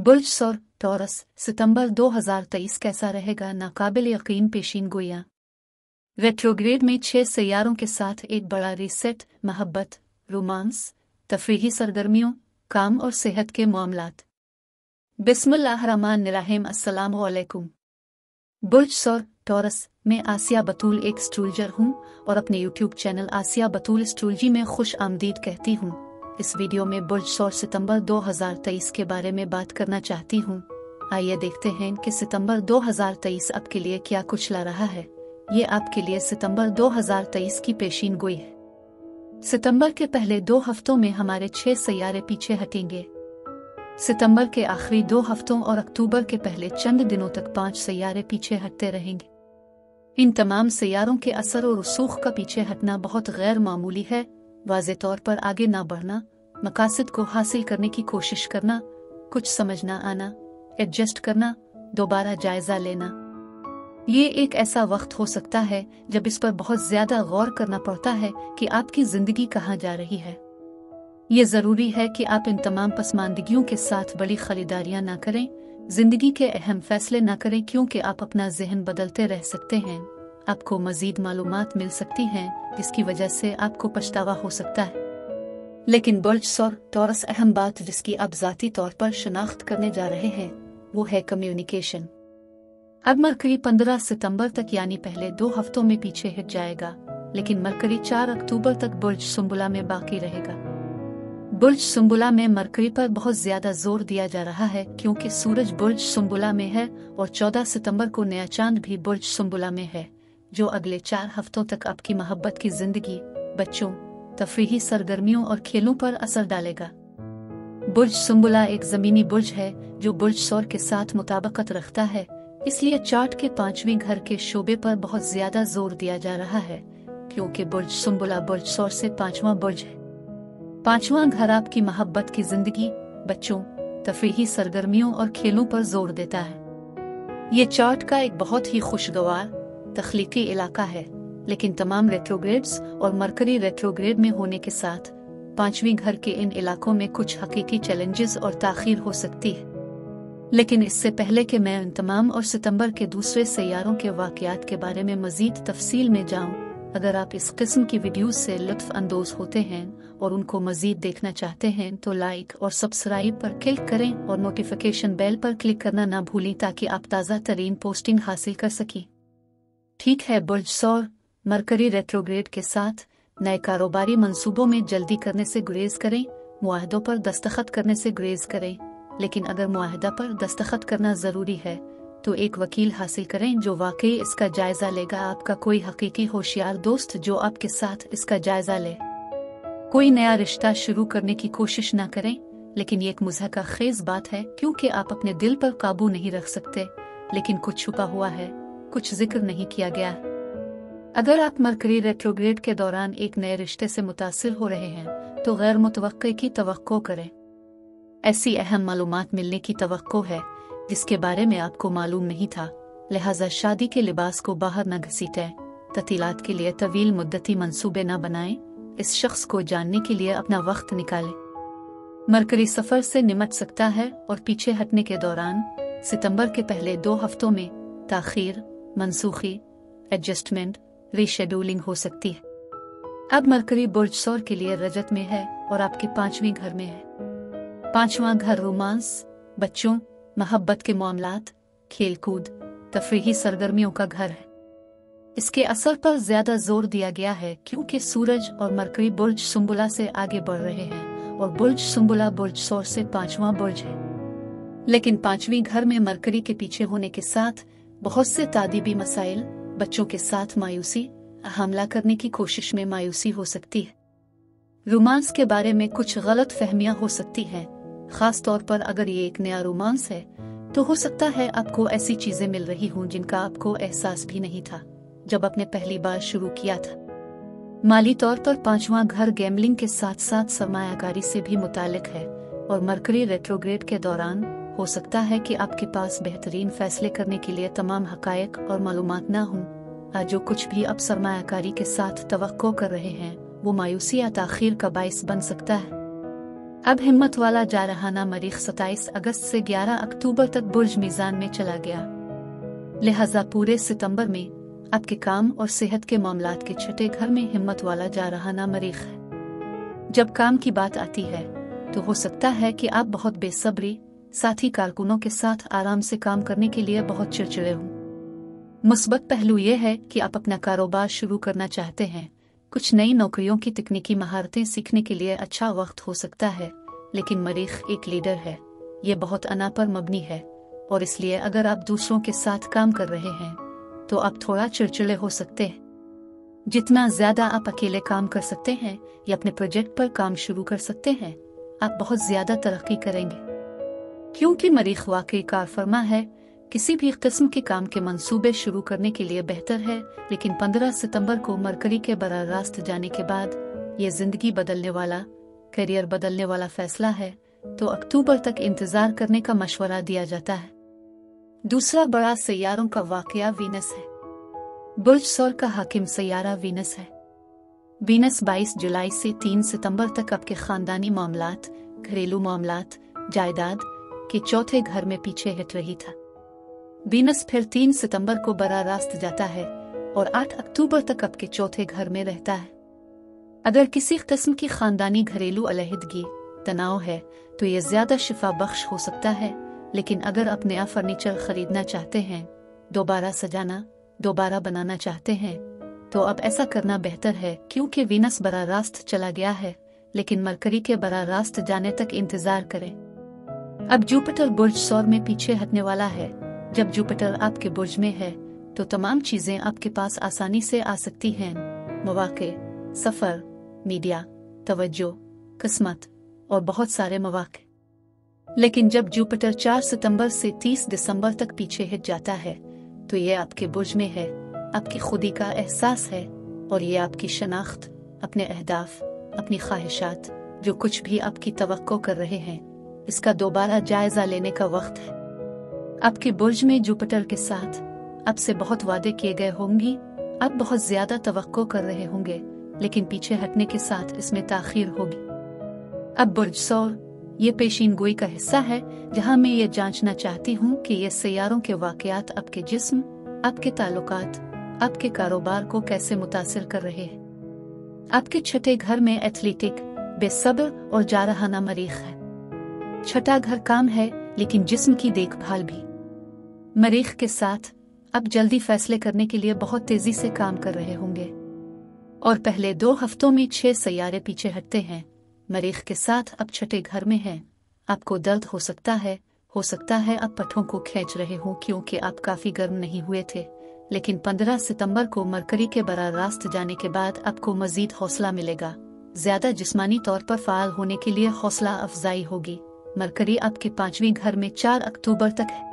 बुर्ज सौर टॉरस सितंबर 2023 कैसा रहेगा? नाकाबिल यकीन पेशीन गोइयां। रेट्रोग्रेड में 6 सैयारों के साथ एक बड़ा रीसेट, मोहब्बत, रोमांस, तफरीही सरगर्मियों, काम और सेहत के मामलात। बिस्मिल्लाहिर्रहमानिर्रहीम। अस्सलामु अलैकुम। बुर्ज सौर टॉरस में आसिया बतूल एक एस्ट्रोलॉजर हूँ और अपने यूट्यूब चैनल आसिया बतूल एस्ट्रोलॉजी में खुश आमदीद कहती हूँ। इस वीडियो में बुर्ज सौर सितंबर 2023 के बारे में बात करना चाहती हूँ। आइए देखते हैं कि सितंबर 2023 आपके लिए क्या कुछ ला रहा है। ये आपके लिए सितंबर 2023 की पेशीन गोई है। सितंबर के पहले 2 हफ्तों में हमारे 6 सैयारे पीछे हटेंगे। सितंबर के आखिरी 2 हफ्तों और अक्टूबर के पहले चंद दिनों तक 5 सैयारे पीछे हटते रहेंगे। इन तमाम सैयारों के असर और रसूख का पीछे हटना बहुत गैर मामूली है। वाज़े तौर पर आगे ना बढ़ना, मकासद को हासिल करने की कोशिश करना, कुछ समझ ना आना, एडजस्ट करना, दोबारा जायजा लेना। ये एक ऐसा वक्त हो सकता है जब इस पर बहुत ज्यादा गौर करना पड़ता है कि आपकी जिंदगी कहाँ जा रही है। ये जरूरी है कि आप इन तमाम पसमानदगियों के साथ बड़ी खरीदारियां ना करें, जिंदगी के अहम फैसले ना करें, क्योंकि आप अपना जहन बदलते रह सकते हैं। आपको मजीद मालूमात मिल सकती हैं जिसकी वजह से आपको पछतावा हो सकता है। लेकिन बुर्ज सौर टॉरस अहम बात जिसकी आप ज़ाती तौर पर शनाख्त करने जा रहे हैं वो है कम्युनिकेशन। अब मरकरी 15 सितंबर तक यानी पहले 2 हफ्तों में पीछे हट जाएगा, लेकिन मरकरी 4 अक्टूबर तक बुर्ज सुंबुला में बाकी रहेगा। बुर्ज सुंबुला में मरकरी पर बहुत ज्यादा जोर दिया जा रहा है क्योंकि सूरज बुर्ज सुंबुला में है और 14 सितंबर को नया चांद भी बुर्ज सुंबुला में है, जो अगले 4 हफ्तों तक आपकी मोहब्बत की जिंदगी, बच्चों, तफरीही सरगर्मियों और खेलों पर असर डालेगा। बुर्ज सुंबुला एक जमीनी बुर्ज है जो बुर्ज सौर के साथ मुताबिकत रखता है, इसलिए चार्ट के 5वें घर के शोबे पर बहुत ज्यादा जोर दिया जा रहा है क्योंकि बुर्ज सुंबुला बुर्ज सौर से 5वां बुर्ज है। 5वां घर आपकी मोहब्बत की जिंदगी, बच्चों, तफरीही सरगर्मियों और खेलों पर जोर देता है। ये चार्ट का एक बहुत ही खुशगवार तख्लीकी इलाका है, लेकिन तमाम रेट्रोग्रेड्स और मरकरी रेट्रोग्रेड में होने के साथ 5वें घर के इन इलाकों में कुछ हकीकी चैलेंजेस और ताखीर हो सकती है। लेकिन इससे पहले कि मैं इन तमाम और सितंबर के दूसरे सैयारों के वाकयात के बारे में मजीद तफसील में जाऊं, अगर आप इस किस्म की वीडियोस से लुत्फ अंदोज होते हैं और उनको मजीद देखना चाहते हैं तो लाइक और सब्सक्राइब पर क्लिक करें और नोटिफिकेशन बेल पर क्लिक करना ना भूलें ताकि आप ताज़ा तरीन पोस्टिंग हासिल कर सकें। ठीक है, बुर्ज सौर मरकरी रेट्रोग्रेड के साथ नए कारोबारी मंसूबों में जल्दी करने से गुरेज करें, मुआहदों पर दस्तखत करने से गुरेज करें। लेकिन अगर मुआहदा पर दस्तखत करना ज़रूरी है तो एक वकील हासिल करें जो वाकई इसका जायज़ा लेगा। आपका कोई हकीकी होशियार दोस्त जो आपके साथ इसका जायज़ा ले। कोई नया रिश्ता शुरू करने की कोशिश ना करें, लेकिन ये एक मुज़हका खेज बात है क्योंकि आप अपने दिल पर काबू नहीं रख सकते, लेकिन कुछ छुपा हुआ है, कुछ जिक्र नहीं किया गया। अगर आप मरकरी रेट्रोग्रेड के दौरान एक नए रिश्ते से मुतासिर हो रहे हैं तो गैर मुतवक्के की तवक्को करें। ऐसी अहम मालूमात मिलने की तवक्को है जिसके बारे में आपको मालूम नहीं था, लिहाजा शादी के लिबास को बाहर न घसीटें, ततीलात के लिए तवील मुद्दती मंसूबे न बनाएं, इस शख्स को जानने के लिए अपना वक्त निकालें। मरकरी सफर से निमट सकता है और पीछे हटने के दौरान सितंबर के पहले 2 हफ्तों में ताखीर, मनसूखी, एडजस्टमेंट, रीशेड्यूलिंग हो सकती है। अब मरकरी बुर्ज सौर के लिए रजत में है और आपके 5वें घर में है। 5वां घर रोमांस, बच्चों, मोहब्बत के मामलात, खेलकूद, तफरीही सरगर्मियों का घर है। इसके असर पर ज्यादा जोर दिया गया है क्योंकि सूरज और मरकरी बुर्ज सुंबुला से आगे बढ़ रहे हैं और बुर्ज सुंबुला बुर्ज सौर से 5वां बुर्ज है। लेकिन 5वें घर में मरकरी के पीछे होने के साथ बहुत से तादीबी मसाइल, बच्चों के साथ मायूसी, हमला करने की कोशिश में मायूसी हो सकती है। रोमांस के बारे में कुछ गलत फहमियां हो सकती हैं, खास तौर पर अगर ये एक नया रोमांस है तो हो सकता है आपको ऐसी चीजें मिल रही हों जिनका आपको एहसास भी नहीं था जब आपने पहली बार शुरू किया था। माली तौर पर 5वां घर गैम्बलिंग के साथ साथ सरमायाकारी से भी मुतालिक है और मरकरी रेट्रोग्रेड के दौरान हो सकता है कि आपके पास बेहतरीन फैसले करने के लिए तमाम हकायक और मालूमात ना हों। जो कुछ भी आप सरमायाकारी के साथ तवक्को कर रहे हैं वो मायूसी या ताखीर का बाइस बन सकता है। अब हिम्मत वाला जारहाना मरीख 27 अगस्त से 11 अक्टूबर तक बुर्ज मीज़ान में चला गया। लिहाजा पूरे सितंबर में आपके काम और सेहत के मामलात के छठे घर में हिम्मत वाला जारहाना मरीख है। जब काम की बात आती है तो हो सकता है कि आप बहुत बेसब्री, साथी कारकुनों के साथ आराम से काम करने के लिए बहुत चिड़चिड़े हों। मुस्बत पहलू ये है कि आप अपना कारोबार शुरू करना चाहते हैं। कुछ नई नौकरियों की तकनीकी महारतें सीखने के लिए अच्छा वक्त हो सकता है, लेकिन मरीख एक लीडर है, ये बहुत अना पर मबनी है और इसलिए अगर आप दूसरों के साथ काम कर रहे हैं तो आप थोड़ा चिड़चिड़े हो सकते हैं। जितना ज्यादा आप अकेले काम कर सकते हैं या अपने प्रोजेक्ट पर काम शुरू कर सकते हैं, आप बहुत ज्यादा तरक्की करेंगे। क्योंकि मरीख वाकई कारफरमा है, किसी भी किस्म के काम के मंसूबे शुरू करने के लिए बेहतर है, लेकिन 15 सितंबर को मरकरी के बराह रास्त जाने के बाद ये जिंदगी बदलने वाला, करियर बदलने वाला फैसला है, तो अक्टूबर तक इंतजार करने का मशवरा दिया जाता है। दूसरा बड़ा सैयारों का वाकया वीनस है। बुर्ज सौर का हाकिम सैयारा वीनस है। वीनस 22 जुलाई से 3 सितंबर तक आपके खानदानी मामलात, घरेलू मामलात, जायदाद के चौथे घर में पीछे हट रही था। वीनस फिर 3 सितंबर को बराह रास्त जाता है और 8 अक्टूबर तक आपके चौथे घर में रहता है। अगर किसी किस्म की खानदानी घरेलू अलहदगी, तनाव है तो ये ज्यादा शिफा बख्श हो सकता है, लेकिन अगर आप नया फर्नीचर खरीदना चाहते हैं, दोबारा सजाना, दोबारा बनाना चाहते हैं, तो अब ऐसा करना बेहतर है, क्योंकि वीनस बराह रास्त चला गया है, लेकिन मरकरी के बराह रास्त जाने तक इंतजार करें। अब जुपिटर बुर्ज सौर में पीछे हटने वाला है। जब जुपिटर आपके बुर्ज में है तो तमाम चीजें आपके पास आसानी से आ सकती हैं, मौके, सफर, मीडिया, तवज्जो, किस्मत और बहुत सारे मौके। लेकिन जब जुपिटर 4 सितंबर से 30 दिसंबर तक पीछे हट जाता है तो ये आपके बुर्ज में है, आपकी खुदी का एहसास है और ये आपकी शनाख्त, अपने अहदाफ, अपनी ख्वाहिशात, जो कुछ भी आपकी तवक्को कर रहे हैं, इसका दोबारा जायजा लेने का वक्त है। आपके बुर्ज में जुपिटर के साथ आपसे बहुत वादे किए गए होंगी, आप बहुत ज्यादा तवक्को कर रहे होंगे, लेकिन पीछे हटने के साथ इसमें ताखीर होगी। अब बुर्ज सौर ये पेशीन गोई का हिस्सा है, जहां मैं ये जांचना चाहती हूँ कि ये सैयारों के वाकयात आपके जिस्म, आपके ताल्लुकात, आपके कारोबार को कैसे मुतासिर कर रहे हैं। आपके छठे घर में एथलेटिक, बेसब्र और जारहाना मरीख है। छठा घर काम है, लेकिन जिस्म की देखभाल भी। मरीख के साथ अब जल्दी फैसले करने के लिए बहुत तेजी से काम कर रहे होंगे और पहले 2 हफ्तों में 6 सैयारे पीछे हटते हैं। मरीख के साथ अब छठे घर में हैं। आपको दर्द हो सकता है आप पट्टों को खींच रहे हो क्योंकि आप काफी गर्म नहीं हुए थे, लेकिन 15 सितंबर को मरकरी के बराह रास्त जाने के बाद आपको मजीद हौसला मिलेगा। ज्यादा जिस्मानी तौर पर फाल होने के लिए हौसला अफजाई होगी। मरकरी आपके 5वें घर में 4 अक्टूबर तक है।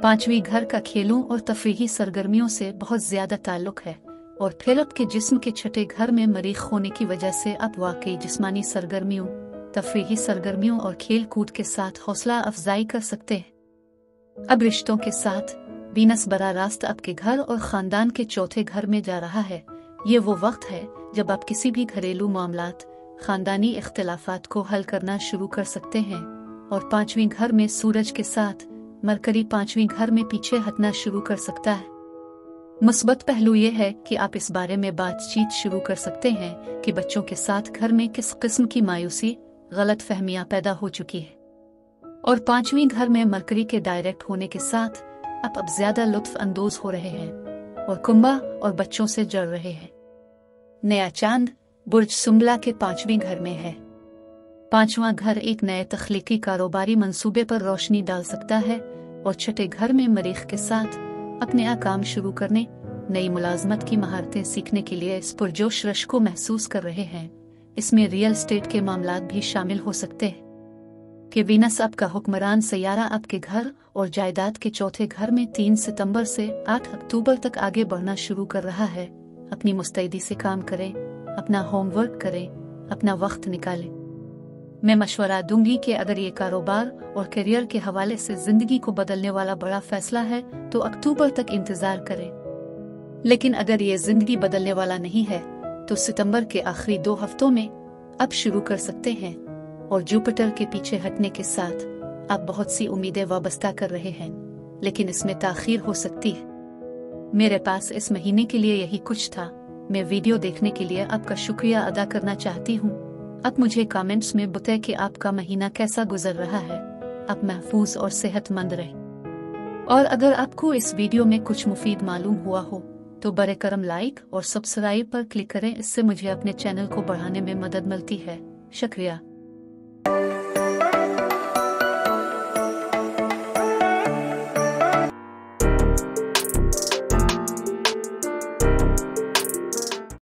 5वें घर का खेलों और तफरीही सरगर्मियों से बहुत ज्यादा ताल्लुक है और फिर आपके जिस्म के छठे घर में मरीख होने की वजह से आप वाकई जिस्मानी सरगर्मियों, तफरीही सरगर्मियों और खेल कूद के साथ हौसला अफजाई कर सकते हैं। अब रिश्तों के साथ वीनस बराह रास्त आपके घर और खानदान के चौथे घर में जा रहा है। ये वो वक्त है जब आप किसी भी घरेलू मामलात, खानदानी इख्तिलाफात को हल करना शुरू कर सकते हैं और 5वें घर में सूरज के साथ मरकरी 5वें घर में पीछे हटना शुरू कर सकता है। मुस्बत पहलू ये है कि आप इस बारे में बातचीत शुरू कर सकते हैं कि बच्चों के साथ घर में किस किस्म की मायूसी, गलत फहमियां पैदा हो चुकी है। और 5वें घर में मरकरी के डायरेक्ट होने के साथ आप अब ज्यादा लुत्फ अंदोज हो रहे हैं और कुंभा और बच्चों से जड़ रहे हैं। नया चांद बुर्ज सुंबला के 5वें घर में है। 5वां घर एक नए तख्लीकी कारोबारी मंसूबे पर रोशनी डाल सकता है और छठे घर में मरीख के साथ अपने काम शुरू करने, नई मुलाजमत की महारतें सीखने के लिए इस पुरजोश रश को महसूस कर रहे हैं। इसमें रियल एस्टेट के मामलात भी शामिल हो सकते हैं कि वीनस आपका हुक्मरान सैयारा आपके घर और जायदाद के चौथे घर में 3 सितंबर से 8 अक्टूबर तक आगे बढ़ना शुरू कर रहा है। अपनी मुस्तैदी से काम करें, अपना होमवर्क करें, अपना वक्त निकालें। मैं मशवरा दूंगी कि अगर ये कारोबार और करियर के हवाले से जिंदगी को बदलने वाला बड़ा फैसला है तो अक्टूबर तक इंतजार करें। लेकिन अगर ये जिंदगी बदलने वाला नहीं है तो सितंबर के आखिरी 2 हफ्तों में अब शुरू कर सकते हैं। और जुपिटर के पीछे हटने के साथ आप बहुत सी उम्मीदें वाबस्ता कर रहे हैं, लेकिन इसमें ताखीर हो सकती है। मेरे पास इस महीने के लिए यही कुछ था। मैं वीडियो देखने के लिए आपका शुक्रिया अदा करना चाहती हूँ। आप मुझे कमेंट्स में बताएं कि आपका महीना कैसा गुजर रहा है। आप महफूज और सेहतमंद रहें। और अगर आपको इस वीडियो में कुछ मुफीद मालूम हुआ हो तो बरे करम लाइक और सब्सक्राइब पर क्लिक करें। इससे मुझे अपने चैनल को बढ़ाने में मदद मिलती है। शुक्रिया।